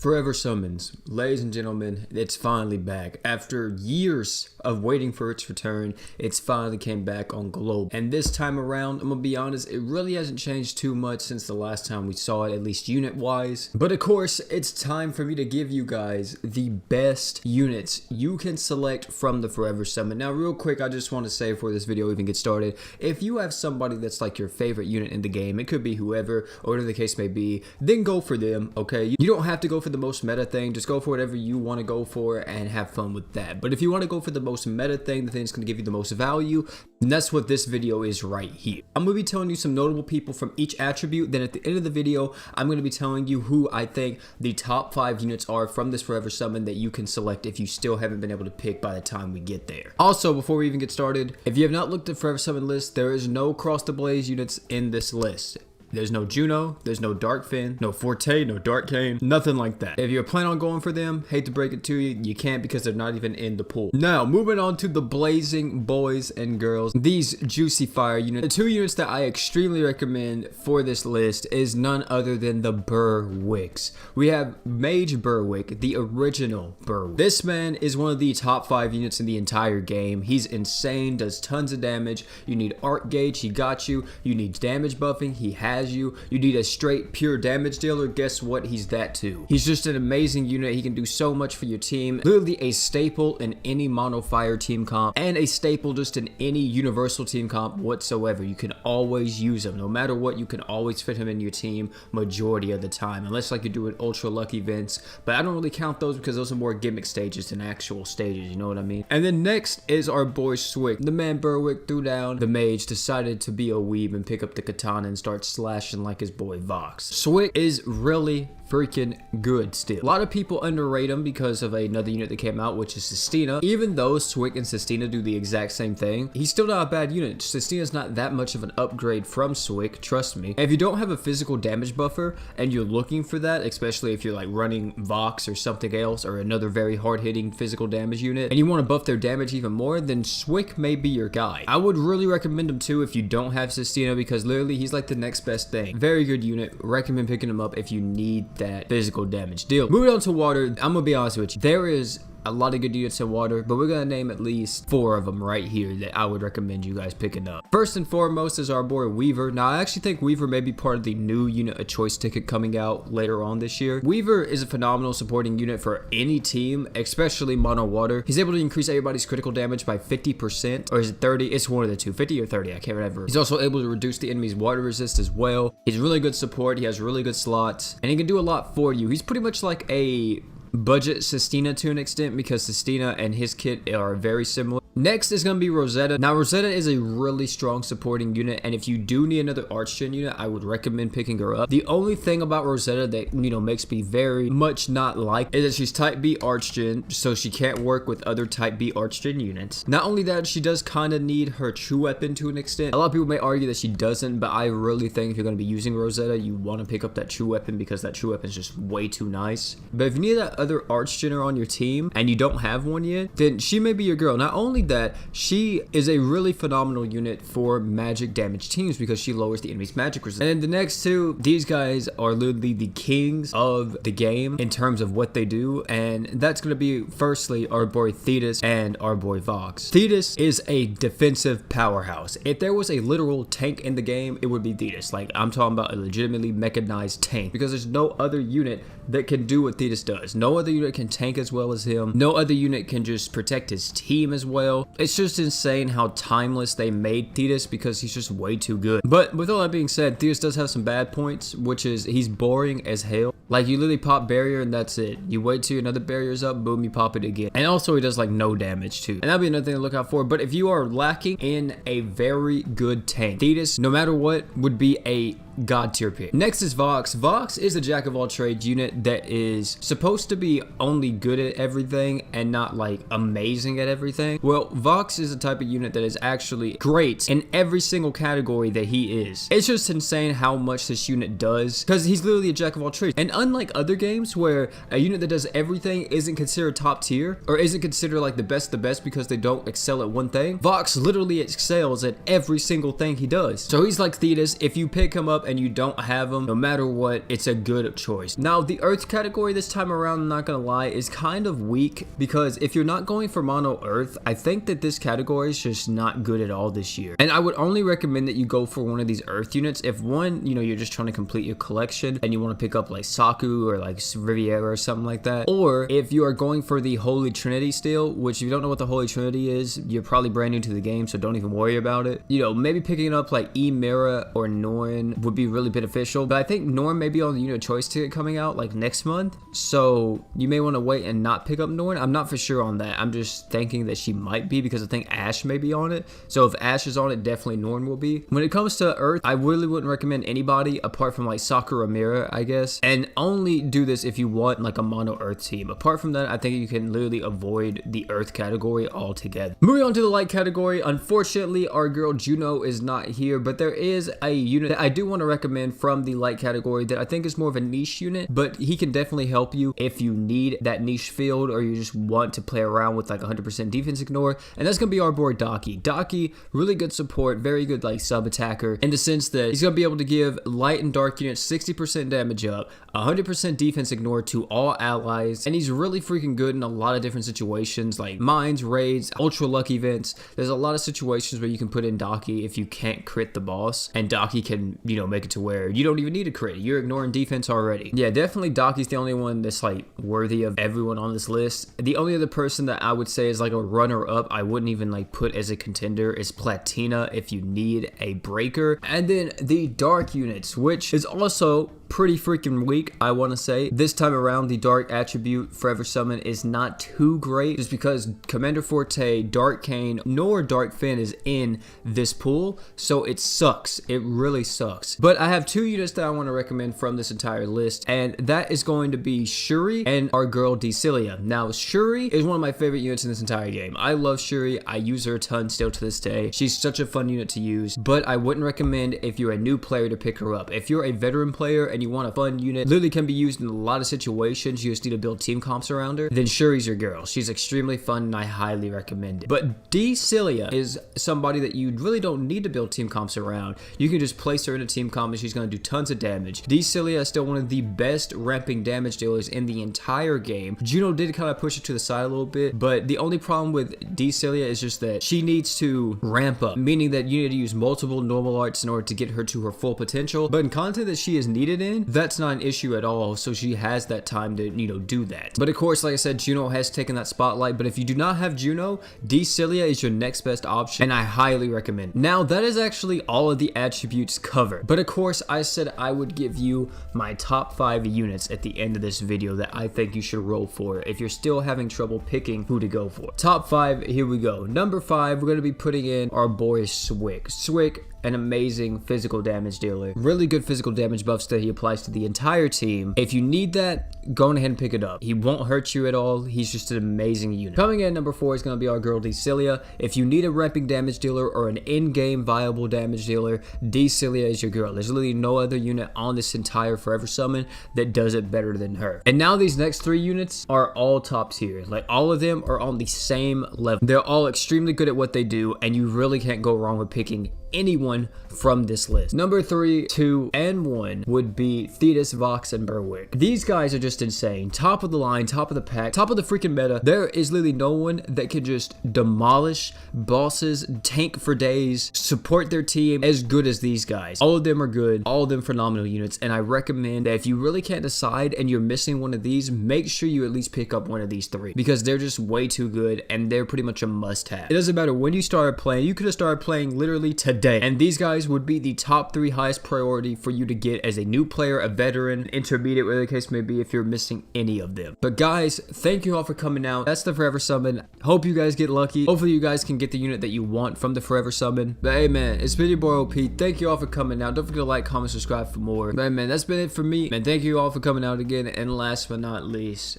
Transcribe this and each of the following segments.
Forever Summons, ladies and gentlemen, it's finally back. After years of waiting for its return, it's finally came back on global. And this time around, I'm gonna be honest, it really hasn't changed too much since the last time we saw it, at least unit wise. But of course, it's time for me to give you guys the best units you can select from the Forever Summon. Now real quick, I just want to say before this video even gets started, if you have somebody that's like your favorite unit in the game, it could be whoever or whatever the case may be, then go for them, okay? You don't have to go for the most meta thing, just go for whatever you want to go for and have fun with that. But if you want to go for the most meta thing, the thing that's going to give you the most value, then that's what this video is right here. I'm going to be telling you some notable people from each attribute, then at the end of the video, I'm going to be telling you who I think the top 5 units are from this Forever Summon that you can select if you still haven't been able to pick by the time we get there. Also, before we even get started, if you have not looked at Forever Summon list, there is no Cross the Blaze units in this list. There's no Juno, there's no Darkfin, no Forte, no Darkane, nothing like that. If you're planning on going for them, hate to break it to you, you can't because they're not even in the pool. Now, moving on to the blazing boys and girls, these juicy fire units. The 2 units that I extremely recommend for this list is none other than the Burwicks. We have Mage Burwick, the original Burwick. This man is one of the top 5 units in the entire game. He's insane, does tons of damage. You need Art Gauge, he got you. You need damage buffing, he has you. You need a straight pure damage dealer, guess what, he's that too. He's just an amazing unit. He can do so much for your team. Literally a staple in any mono fire team comp and a staple just in any universal team comp whatsoever. You can always use him no matter what. You can always fit him in your team majority of the time, unless like you're doing ultra lucky events, but I don't really count those because those are more gimmick stages than actual stages, you know what I mean? And then next is our boy Swick. The man Burwick threw down the mage, decided to be a weeb and pick up the katana and start slashing like his boy Vox. Swick is really freaking good still. A lot of people underrate him because of another unit that came out, which is Sistina. Even though Swick and Sistina do the exact same thing, he's still not a bad unit. Sistina's not that much of an upgrade from Swick, trust me. And if you don't have a physical damage buffer and you're looking for that, especially if you're like running Vox or something else or another very hard-hitting physical damage unit, and you want to buff their damage even more, then Swick may be your guy. I would really recommend him too if you don't have Sistina, because literally he's like the next best thing. Very good unit. Recommend picking him up if you need that physical damage deal. Moving on to water, I'm gonna be honest with you, there is a lot of good units in water, but we're gonna name at least 4 of them right here that I would recommend you guys picking up. First and foremost is our boy Weaver. Now I actually think Weaver may be part of the new unit of choice ticket coming out later on this year. Weaver is a phenomenal supporting unit for any team, especially mono water. He's able to increase everybody's critical damage by 50%, or is it 30? It's one of the two, 50 or 30, I can't remember. He's also able to reduce the enemy's water resist as well. He's really good support, he has really good slots, and he can do a lot for you. He's pretty much like a budget Sistina to an extent, because Sistina and his kit are very similar. Next is going to be Rosetta. Now Rosetta is a really strong supporting unit, and if you do need another Archgen unit, I would recommend picking her up. The only thing about Rosetta that, you know, makes me very much not like is that she's type B Archgen, so she can't work with other type B Archgen units. Not only that, she does kind of need her true weapon to an extent. A lot of people may argue that she doesn't, but I really think if you're going to be using Rosetta, you want to pick up that true weapon because that true weapon is just way too nice. But if you need that other Archgener on your team and you don't have one yet, then she may be your girl. Not only that, she is a really phenomenal unit for magic damage teams because she lowers the enemy's magic resistance. And then the next 2, these guys are literally the kings of the game in terms of what they do, and that's going to be firstly our boy Thetis and our boy Vox. Thetis is a defensive powerhouse. If there was a literal tank in the game, it would be Thetis. Like, I'm talking about a legitimately mechanized tank, because there's no other unit that can do what Thetis does. No other unit can tank as well as him. No other unit can just protect his team as well. It's just insane how timeless they made Thetis because he's just way too good. But with all that being said, Thetis does have some bad points, which is he's boring as hell. Like, you literally pop barrier and that's it. You wait till another barrier's up, boom, you pop it again. And also he does like no damage too. And that'll be another thing to look out for. But if you are lacking in a very good tank, Thetis, no matter what, would be a god tier pick. Next is Vox. Vox is a jack of all trades unit that is supposed to be only good at everything and not like amazing at everything. Well, Vox is a type of unit that is actually great in every single category that he is. It's just insane how much this unit does because he's literally a jack of all trades. And unlike other games where a unit that does everything isn't considered top tier or isn't considered like the best because they don't excel at one thing, Vox literally excels at every single thing he does. So he's like Thetis. If you pick him up, up and you don't have them, no matter what, it's a good choice. Now, the Earth category this time around, I'm not gonna lie, is kind of weak because if you're not going for mono Earth, I think that this category is just not good at all this year. And I would only recommend that you go for one of these Earth units. If one, you know, you're just trying to complete your collection and you want to pick up like Saku or like Riviera or something like that, or if you are going for the Holy Trinity still, which if you don't know what the Holy Trinity is, you're probably brand new to the game, so don't even worry about it. You know, maybe picking up like Emira or Norn would be really beneficial, but I think Norn may be on the unit choice ticket coming out like next month, so you may want to wait and not pick up Norn. I'm not for sure on that. I'm just thinking that she might be because I think Ashe may be on it. So if Ashe is on it, definitely Norn will be. When it comes to Earth, I really wouldn't recommend anybody apart from like Sakura Mira, I guess, and only do this if you want like a mono Earth team. Apart from that, I think you can literally avoid the Earth category altogether. Moving on to the light category, unfortunately our girl Juno is not here, but there is a unit that I do want to recommend from the light category that I think is more of a niche unit, but he can definitely help you if you need that niche field or you just want to play around with like 100% defense ignore, and that's gonna be our boy Daki. Daki, really good support, very good like sub attacker in the sense that he's gonna be able to give light and dark units 60% damage up, 100% defense ignore to all allies, and he's really freaking good in a lot of different situations like mines, raids, ultra luck events. There's a lot of situations where you can put in Daki if you can't crit the boss, and Daki can, you know, make it to where you don't even need a crit, you're ignoring defense already. Yeah, definitely Daki's the only one that's like worthy of everyone on this list. The only other person that I would say is like a runner up, I wouldn't even like put as a contender, is Platina if you need a breaker. And then the dark units, which is also pretty freaking weak, I want to say. This time around, the dark attribute Forever Summon is not too great just because Commander Forte, Dark Kayn, nor Dark Finn is in this pool, so it sucks. It really sucks. But I have two units that I want to recommend from this entire list, and that is going to be Shuri and our girl Decelia. Now, Shuri is one of my favorite units in this entire game. I love Shuri. I use her a ton still to this day. She's such a fun unit to use, but I wouldn't recommend if you're a new player to pick her up. If you're a veteran player and you want a fun unit, literally can be used in a lot of situations, you just need to build team comps around her, then Shuri's your girl. She's extremely fun and I highly recommend it. But Decelia is somebody that you really don't need to build team comps around. You can just place her in a team comp and she's going to do tons of damage. Decelia is still one of the best ramping damage dealers in the entire game. Juno did kind of push it to the side a little bit, but the only problem with Decelia is just that she needs to ramp up, meaning that you need to use multiple normal arts in order to get her to her full potential. But in content that she is needed in, that's not an issue at all, so she has that time to, you know, do that. But of course, like I said, Juno has taken that spotlight, but if you do not have Juno, Decelia is your next best option, and I highly recommend it. Now, that is actually all of the attributes covered, but of course, I said I would give you my top 5 units at the end of this video that I think you should roll for if you're still having trouble picking who to go for. Top 5, here we go. Number 5, we're going to be putting in our boy Swick. Swick, an amazing physical damage dealer. Really good physical damage buffs that he applies to the entire team. If you need that, go ahead and pick it up. He won't hurt you at all. He's just an amazing unit. Coming in at number 4 is going to be our girl Decelia. If you need a ramping damage dealer or an in-game viable damage dealer, Decelia is your girl. There's literally no other unit on this entire Forever Summon that does it better than her. And now these next 3 units are all top tier. Like, all of them are on the same level. They're all extremely good at what they do, and you really can't go wrong with picking anyone from this list. Number 3, 2, and 1 would be Thetis, Vox, and Berwick. These guys are just insane. Top of the line, top of the pack, top of the freaking meta. There is literally no one that can just demolish bosses, tank for days, support their team as good as these guys. All of them are good, all of them phenomenal units, and I recommend that if you really can't decide and you're missing one of these, make sure you at least pick up one of these 3 because they're just way too good and they're pretty much a must-have. It doesn't matter when you started playing. You could have started playing literally today, and these guys would be the top 3 highest priority for you to get as a new player, a veteran, intermediate, whatever the case may be, if you're missing any of them. But guys, thank you all for coming out. That's the Forever Summon. Hope you guys get lucky. Hopefully you guys can get the unit that you want from the Forever Summon. But hey man, it's been your boy OP. Thank you all for coming out. Don't forget to like, comment, subscribe for more. But hey man, that's been it for me. Man, thank you all for coming out again. And last but not least,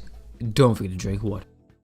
don't forget to drink water.